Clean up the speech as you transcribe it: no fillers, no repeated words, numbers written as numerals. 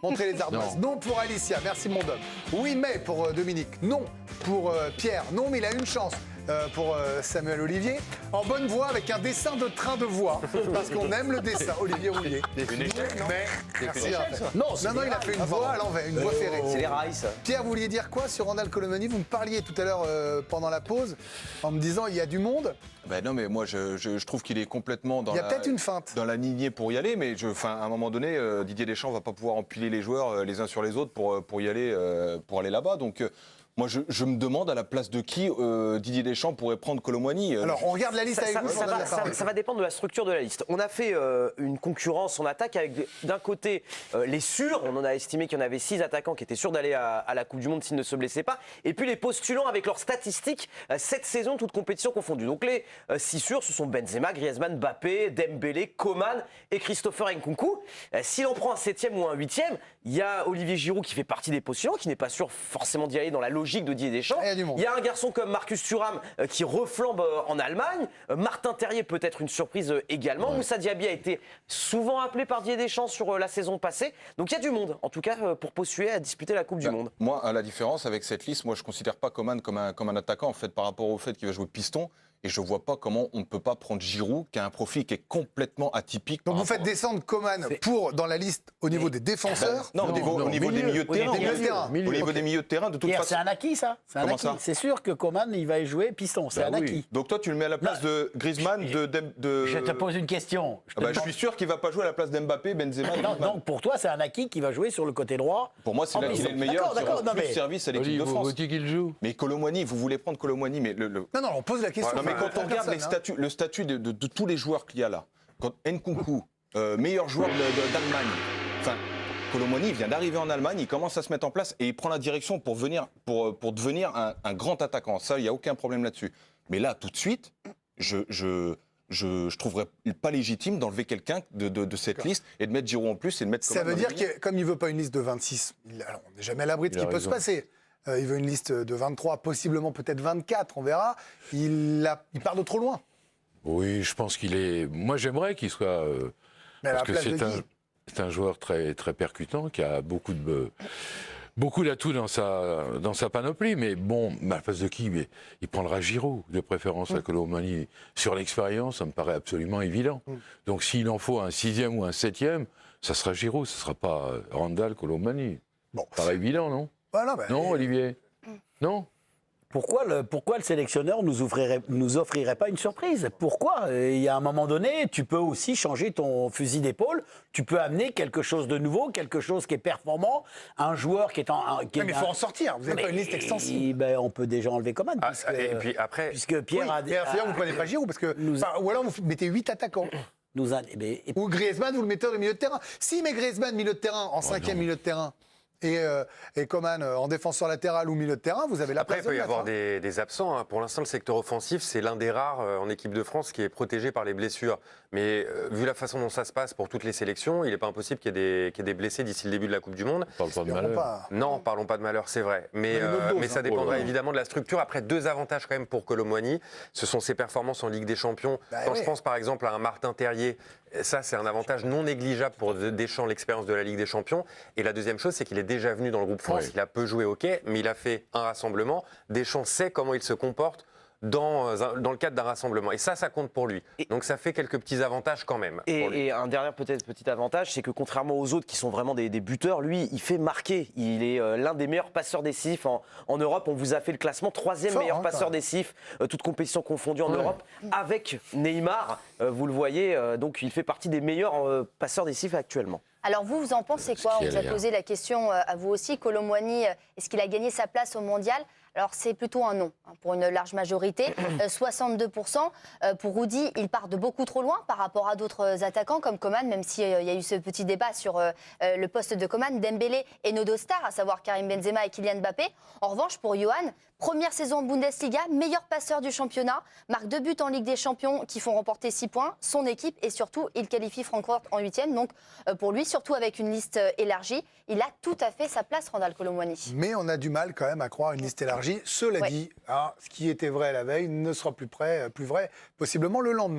Montrez les ardoises. Non pour Alicia, merci mon homme. Oui mais pour Dominique. Non pour Pierre. Non mais il a une chance. Pour Samuel Olivier, en bonne voie avec un dessin de train de voie, parce qu'on aime le dessin, Olivier Rouillet. Une échelle, non? Mais, merci. Non, Il a fait une voie à l'envers, une voie ferrée. C'est les rails, ça. Pierre, vous vouliez dire quoi sur Randall Colomani? Vous me parliez tout à l'heure pendant la pause, en me disant il y a du monde. Ben non, mais moi, je trouve qu'il est complètement dans Il y a peut-être une feinte. Dans la lignée pour y aller, mais à un moment donné, Didier Deschamps va pas pouvoir empiler les joueurs les uns sur les autres pour y aller, pour aller là-bas. Donc, moi, je me demande à la place de qui Didier Deschamps pourrait prendre Colomani. Alors, on regarde la liste avec vous. Ça va dépendre de la structure de la liste. On a fait une concurrence en attaque avec d'un côté les sûrs. On en a estimé qu'il y en avait 6 attaquants qui étaient sûrs d'aller à la Coupe du Monde s'ils ne se blessaient pas. Et puis les postulants avec leurs statistiques cette saison, toutes compétitions confondues. Donc les 6 sûrs, ce sont Benzema, Griezmann, Mbappé, Dembélé, Coman et Christopher Nkunku. Si l'on prend un 7e ou un 8e, il y a Olivier Giroud qui fait partie des postulants, qui n'est pas sûr forcément d'y aller dans la logique de Didier Deschamps. Il y a un garçon comme Marcus Thuram qui reflambe en Allemagne. Martin Terrier peut être une surprise également. Moussa Diaby a été souvent appelé par Didier Deschamps sur la saison passée. Donc il y a du monde, en tout cas, pour postuler à disputer la Coupe du Monde. Moi, à la différence avec cette liste, moi je ne considère pas Coman comme un attaquant en fait, par rapport au fait qu'il va jouer piston. Et je ne vois pas comment on ne peut pas prendre Giroud, qui a un profil qui est complètement atypique. Donc vous faites descendre Coman dans la liste au niveau des défenseurs? Non, au niveau des milieux de terrain. Au niveau des milieux de terrain, de toute façon. C'est un acquis, ça. Comment ça? C'est sûr que Coman, il va y jouer piston. C'est un acquis. Donc toi, tu le mets à la place de Griezmann, de... Je te pose une question. Je suis sûr qu'il ne va pas jouer à la place d'Mbappé, Benzema. Non, donc pour toi, c'est un acquis qui va jouer sur le côté droit. Pour moi, c'est là qu'il est le meilleur, qui rend plus service à l'équipe de France. Qu'il joue. Mais Colomani, vous voulez prendre Colomani, mais Non, on pose la question. Non, mais quand on regarde le statut de tous les joueurs qu'il y a là, quand Nkunku, meilleur joueur d'Allemagne, enfin, Colomani vient d'arriver en Allemagne, il commence à se mettre en place et il prend la direction pour devenir un grand attaquant. Ça, il n'y a aucun problème là-dessus. Mais là, tout de suite, je trouverais pas légitime d'enlever quelqu'un de cette liste et de mettre Giroud en plus et de mettre Ça veut dire que comme il veut pas une liste de 26, alors on n'est jamais à l'abri de ce qui peut se passer. Il veut une liste de 23, possiblement peut-être 24, on verra. Il part de trop loin. Oui, je pense qu'il est... Moi, j'aimerais qu'il soit... parce que c'est un joueur très, très percutant, qui a beaucoup d'atouts dans sa panoplie. Mais bon, à la place de qui? Mais il prendra Giroud, de préférence à Colomani. Sur l'expérience, ça me paraît absolument évident. Donc s'il en faut un 6e ou un 7e, ça sera Giroud, ce ne sera pas Randall, Colomani. Bon. Ça paraît évident, non? Non, Olivier? Non? Pourquoi le sélectionneur nous offrirait pas une surprise? Pourquoi? Il y a un moment donné, tu peux aussi changer ton fusil d'épaule. Tu peux amener quelque chose de nouveau, quelque chose qui est performant, un joueur qui est mais il faut en sortir. Vous n'avez pas une liste extensive. On peut déjà enlever Coman. Et puis après, puisque Pierre a... D'ailleurs, vous ne prenez pas Giroud, parce que... ou alors vous mettez 8 attaquants. Ou Griezmann, vous le mettez au milieu de terrain. Si met Griezmann milieu de terrain, en 5e milieu de terrain, et Coman en défenseur latéral ou milieu de terrain, vous avez la place. Après, il peut y avoir des absents. Pour l'instant, le secteur offensif, c'est l'un des rares en équipe de France qui est protégé par les blessures. Mais vu la façon dont ça se passe pour toutes les sélections, il n'est pas impossible qu'il y ait des blessés d'ici le début de la Coupe du Monde. Parle pas de malheur. Non, parlons pas de malheur, c'est vrai. Mais ça dépendra évidemment de la structure. Après, 2 avantages quand même pour Colomani, ce sont ses performances en Ligue des Champions. Quand je pense par exemple à un Martin Terrier, ça c'est un avantage non négligeable pour Deschamps, l'expérience de la Ligue des Champions. Et la deuxième chose, c'est qu'il est déjà venu dans le groupe France. Il a peu joué, ok, mais il a fait un rassemblement. Deschamps sait comment il se comporte dans le cadre d'un rassemblement. Et ça compte pour lui. Donc ça fait quelques petits avantages quand même. Et un dernier petit avantage, c'est que contrairement aux autres qui sont vraiment des buteurs, lui, il fait marquer. Il est l'un des meilleurs passeurs décisifs en Europe. On vous a fait le classement 3e meilleur passeur décisif, toute compétition confondue en Europe, avec Neymar. Vous le voyez, donc il fait partie des meilleurs passeurs décisifs actuellement. Alors vous en pensez quoi? On vous a posé la question à vous aussi. Colomani, est-ce qu'il a gagné sa place au mondial? Alors c'est plutôt un non, pour une large majorité, 62%. Pour Rudy, il part de beaucoup trop loin par rapport à d'autres attaquants comme Coman, même s'il y a eu ce petit débat sur le poste de Coman, Dembélé et nos 2 stars, à savoir Karim Benzema et Kylian Mbappé. En revanche, pour Johan, première saison en Bundesliga, meilleur passeur du championnat, marque 2 buts en Ligue des Champions qui font remporter 6 points, son équipe, et surtout, il qualifie Francfort en 8e. Donc pour lui, surtout avec une liste élargie, il a tout à fait sa place, Randall Colomani. Mais on a du mal quand même à croire une liste élargie. Cela dit, ce qui était vrai la veille ne sera plus vrai possiblement le lendemain.